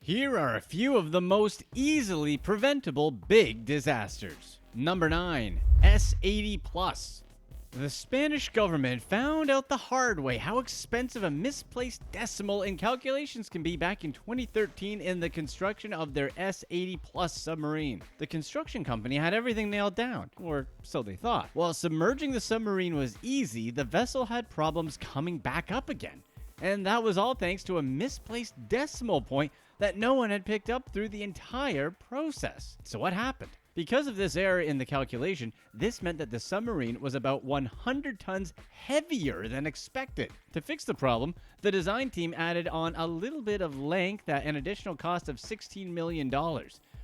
Here are a few of the most easily preventable big disasters. Number 9. S80 Plus. The Spanish government found out the hard way how expensive a misplaced decimal in calculations can be back in 2013 in the construction of their S80 Plus submarine. The construction company had everything nailed down, or so they thought. While submerging the submarine was easy, the vessel had problems coming back up again. And that was all thanks to a misplaced decimal point that no one had picked up through the entire process. So what happened? Because of this error in the calculation, this meant that the submarine was about 100 tons heavier than expected. To fix the problem, the design team added on a little bit of length at an additional cost of $16 million.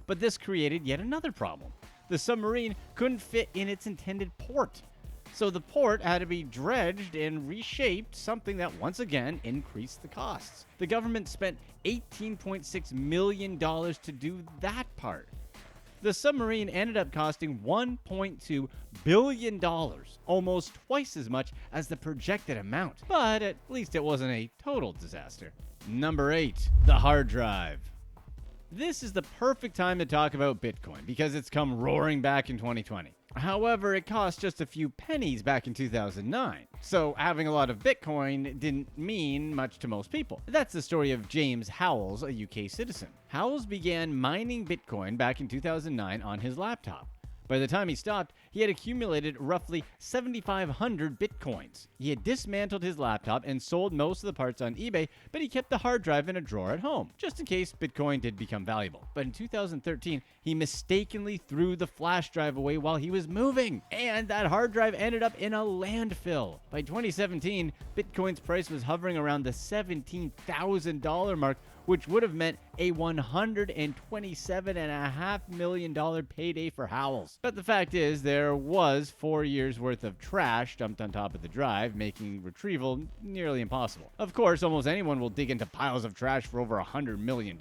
But this created yet another problem. The submarine couldn't fit in its intended port. So the port had to be dredged and reshaped, something that once again increased the costs. The government spent $18.6 million to do that part. The submarine ended up costing $1.2 billion, almost twice as much as the projected amount. But at least it wasn't a total disaster. Number 8. The hard drive. This is the perfect time to talk about Bitcoin because it's come roaring back in 2020. However, it cost just a few pennies back in 2009, so having a lot of Bitcoin didn't mean much to most people. That's the story of James Howells, a UK citizen. Howells began mining Bitcoin back in 2009 on his laptop. By the time he stopped, he had accumulated roughly 7,500 Bitcoins. He had dismantled his laptop and sold most of the parts on eBay, but he kept the hard drive in a drawer at home, just in case Bitcoin did become valuable. But in 2013, he mistakenly threw the flash drive away while he was moving, and that hard drive ended up in a landfill. By 2017, Bitcoin's price was hovering around the $17,000 mark, which would have meant a $127.5 million payday for Howells. But the fact is, there was 4 years worth of trash dumped on top of the drive, making retrieval nearly impossible. Of course, almost anyone will dig into piles of trash for over $100 million,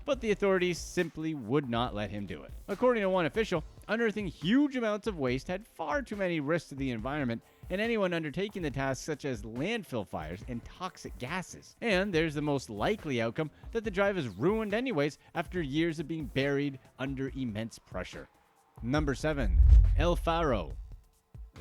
but the authorities simply would not let him do it. According to one official, unearthing huge amounts of waste had far too many risks to the environment, and anyone undertaking the tasks such as landfill fires and toxic gases. And there's the most likely outcome that the drive is ruined anyways after years of being buried under immense pressure. Number 7. El Faro.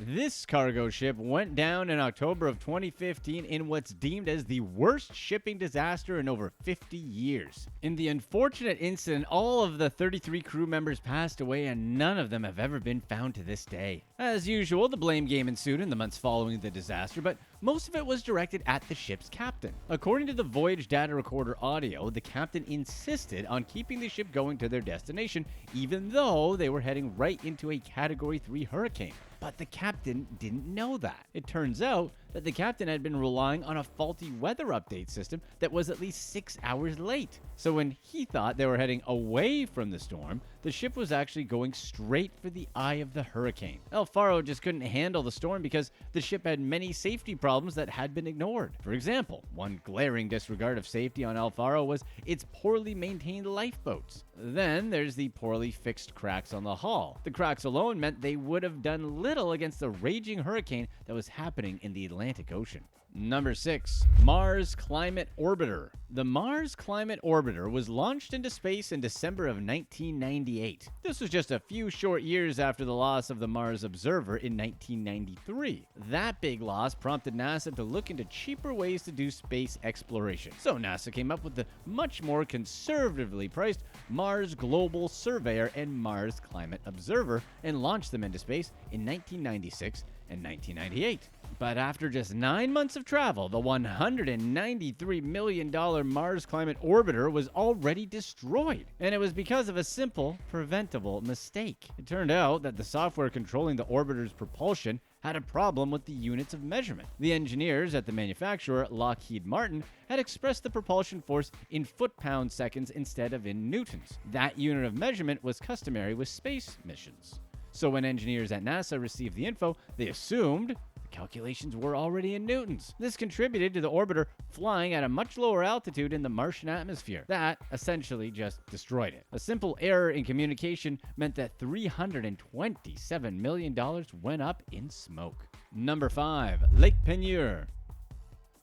This cargo ship went down in October of 2015 in what's deemed as the worst shipping disaster in over 50 years. In the unfortunate incident, all of the 33 crew members passed away and none of them have ever been found to this day. As usual, the blame game ensued in the months following the disaster, but most of it was directed at the ship's captain. According to the voyage data recorder audio, the captain insisted on keeping the ship going to their destination, even though they were heading right into a Category 3 hurricane. But the captain didn't know that. It turns out that the captain had been relying on a faulty weather update system that was at least 6 hours late. So when he thought they were heading away from the storm, the ship was actually going straight for the eye of the hurricane. El Faro just couldn't handle the storm because the ship had many safety problems that had been ignored. For example, one glaring disregard of safety on El Faro was its poorly maintained lifeboats. Then there's the poorly fixed cracks on the hull. The cracks alone meant they would have done little against the raging hurricane that was happening in the Atlantic Ocean. Number 6. Mars Climate Orbiter. The Mars Climate Orbiter was launched into space in December of 1998. This was just a few short years after the loss of the Mars Observer in 1993. That big loss prompted NASA to look into cheaper ways to do space exploration. So NASA came up with the much more conservatively priced Mars Global Surveyor and Mars Climate Observer and launched them into space in 1996 and 1998. But after just 9 months of travel, the $193 million Mars Climate Orbiter was already destroyed. And it was because of a simple, preventable mistake. It turned out that the software controlling the orbiter's propulsion had a problem with the units of measurement. The engineers at the manufacturer, Lockheed Martin, had expressed the propulsion force in foot-pound seconds instead of in newtons. That unit of measurement was customary with space missions. So when engineers at NASA received the info, they assumed calculations were already in newtons. This contributed to the orbiter flying at a much lower altitude in the Martian atmosphere. That essentially just destroyed it. A simple error in communication meant that $327 million went up in smoke. Number 5. Lake Peigneur.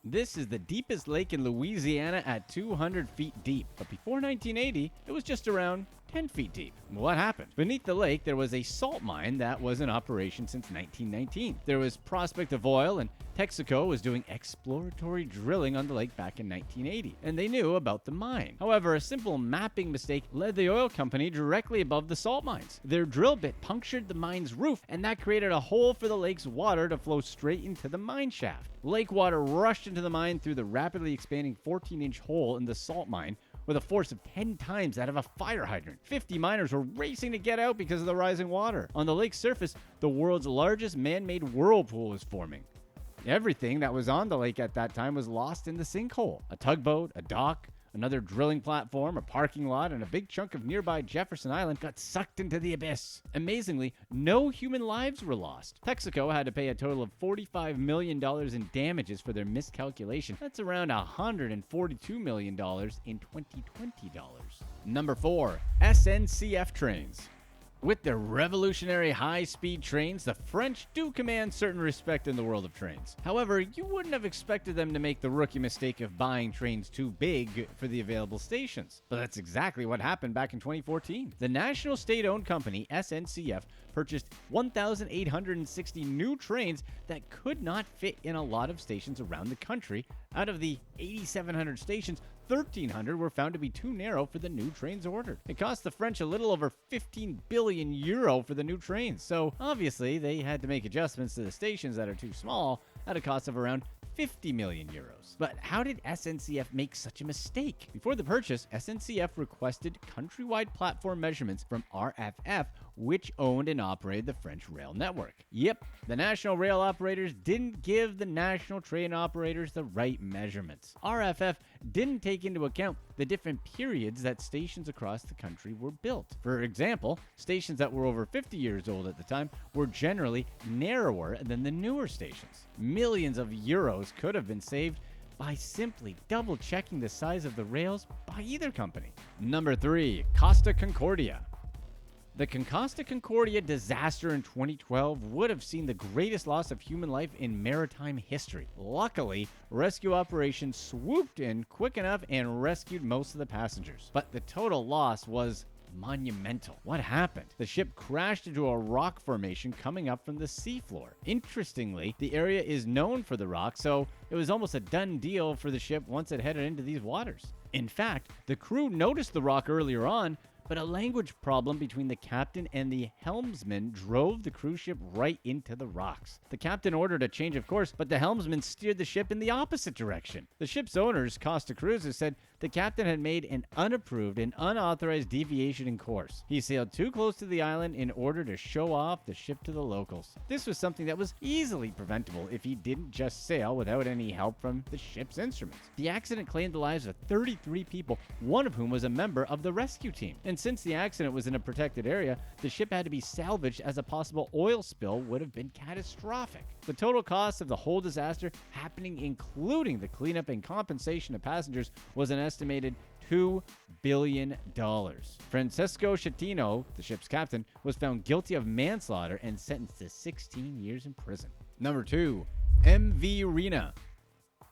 This is the deepest lake in Louisiana at 200 feet deep, but before 1980, it was just around 10 feet deep. What happened? Beneath the lake, there was a salt mine that was in operation since 1919. There was prospect of oil, and Texaco was doing exploratory drilling on the lake back in 1980, and they knew about the mine. However, a simple mapping mistake led the oil company directly above the salt mines. Their drill bit punctured the mine's roof, and that created a hole for the lake's water to flow straight into the mine shaft. Lake water rushed into the mine through the rapidly expanding 14-inch hole in the salt mine, with a force of 10 times that of a fire hydrant. 50 miners were racing to get out because of the rising water. On the lake's surface, the world's largest man-made whirlpool was forming. Everything that was on the lake at that time was lost in the sinkhole. A tugboat, a dock, another drilling platform, a parking lot, and a big chunk of nearby Jefferson Island got sucked into the abyss. Amazingly, no human lives were lost. Texaco had to pay a total of $45 million in damages for their miscalculation. That's around $142 million in 2020 dollars. Number 4. SNCF trains. With their revolutionary high-speed trains, the French do command certain respect in the world of trains. However, you wouldn't have expected them to make the rookie mistake of buying trains too big for the available stations. But that's exactly what happened back in 2014. The national state-owned company, SNCF, purchased 1,860 new trains that could not fit in a lot of stations around the country. Out of the 8,700 stations, 1,300 were found to be too narrow for the new trains ordered. It cost the French a little over 15 billion euro for the new trains, so obviously they had to make adjustments to the stations that are too small at a cost of around 50 million euros. But how did SNCF make such a mistake? Before the purchase, SNCF requested countrywide platform measurements from RFF, which owned and operated the French rail network. Yep, the national rail operators didn't give the national train operators the right measurements. RFF didn't take into account the different periods that stations across the country were built. For example, stations that were over 50 years old at the time were generally narrower than the newer stations. Millions of euros could have been saved by simply double checking the size of the rails by either company. Number 3. Costa Concordia. The Costa Concordia disaster in 2012 would have seen the greatest loss of human life in maritime history. Luckily, rescue operations swooped in quick enough and rescued most of the passengers. But the total loss was monumental. What happened? The ship crashed into a rock formation coming up from the seafloor. Interestingly, the area is known for the rock, so it was almost a done deal for the ship once it headed into these waters. In fact, the crew noticed the rock earlier on, but a language problem between the captain and the helmsman drove the cruise ship right into the rocks. The captain ordered a change of course, but the helmsman steered the ship in the opposite direction. The ship's owners, Costa Cruises, said the captain had made an unapproved and unauthorized deviation in course. He sailed too close to the island in order to show off the ship to the locals. This was something that was easily preventable if he didn't just sail without any help from the ship's instruments. The accident claimed the lives of 33 people, one of whom was a member of the rescue team. And since the accident was in a protected area, the ship had to be salvaged as a possible oil spill would have been catastrophic. The total cost of the whole disaster happening, including the cleanup and compensation of passengers, was an estimated $2 billion. Francesco Schettino, the ship's captain, was found guilty of manslaughter and sentenced to 16 years in prison. Number 2. MV Rena.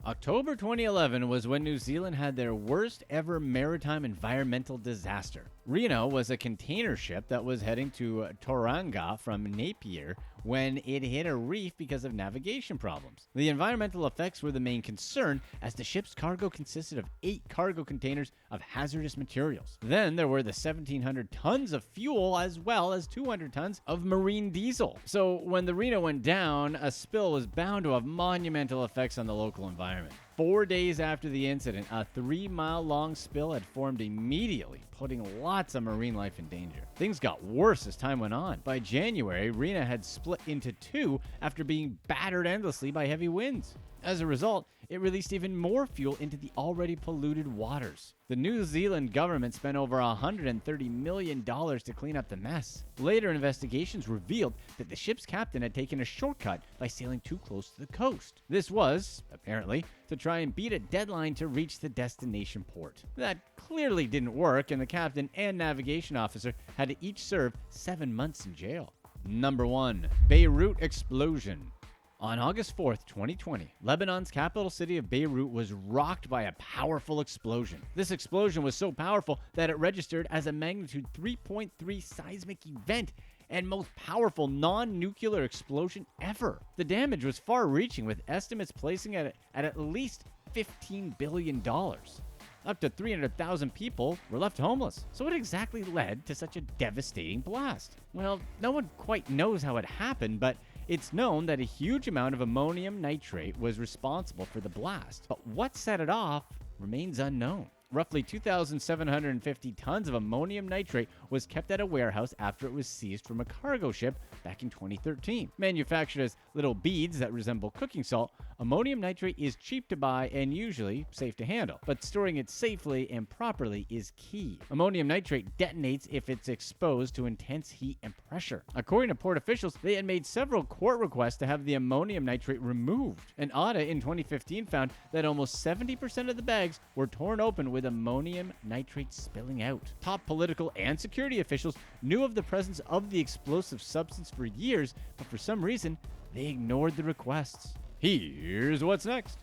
October 2011 was when New Zealand had their worst ever maritime environmental disaster. Reno was a container ship that was heading to Tauranga from Napier when it hit a reef because of navigation problems. The environmental effects were the main concern, as the ship's cargo consisted of 8 cargo containers of hazardous materials. Then there were the 1,700 tons of fuel as well as 200 tons of marine diesel. So when the Reno went down, a spill was bound to have monumental effects on the local environment. 4 days after the incident, a 3-mile-long spill had formed immediately, putting lots of marine life in danger. Things got worse as time went on. By January, Rena had split into 2 after being battered endlessly by heavy winds. As a result, it released even more fuel into the already polluted waters. The New Zealand government spent over $130 million to clean up the mess. Later investigations revealed that the ship's captain had taken a shortcut by sailing too close to the coast. This was, apparently, to try and beat a deadline to reach the destination port. That clearly didn't work, and the captain and navigation officer had to each serve 7 months in jail. Number 1. Beirut explosion. On August 4th, 2020, Lebanon's capital city of Beirut was rocked by a powerful explosion. This explosion was so powerful that it registered as a magnitude 3.3 seismic event and most powerful non-nuclear explosion ever. The damage was far-reaching, with estimates placing it at least $15 billion. Up to 300,000 people were left homeless. So what exactly led to such a devastating blast? Well, no one quite knows how it happened, but it's known that a huge amount of ammonium nitrate was responsible for the blast. But what set it off remains unknown. Roughly 2,750 tons of ammonium nitrate was kept at a warehouse after it was seized from a cargo ship back in 2013. Manufactured as little beads that resemble cooking salt, ammonium nitrate is cheap to buy and usually safe to handle, but storing it safely and properly is key. Ammonium nitrate detonates if it's exposed to intense heat and pressure. According to port officials, they had made several court requests to have the ammonium nitrate removed. An audit in 2015 found that almost 70% of the bags were torn open with ammonium nitrate spilling out. Top political and security officials knew of the presence of the explosive substance for years, but for some reason, they ignored the requests. Here's what's next.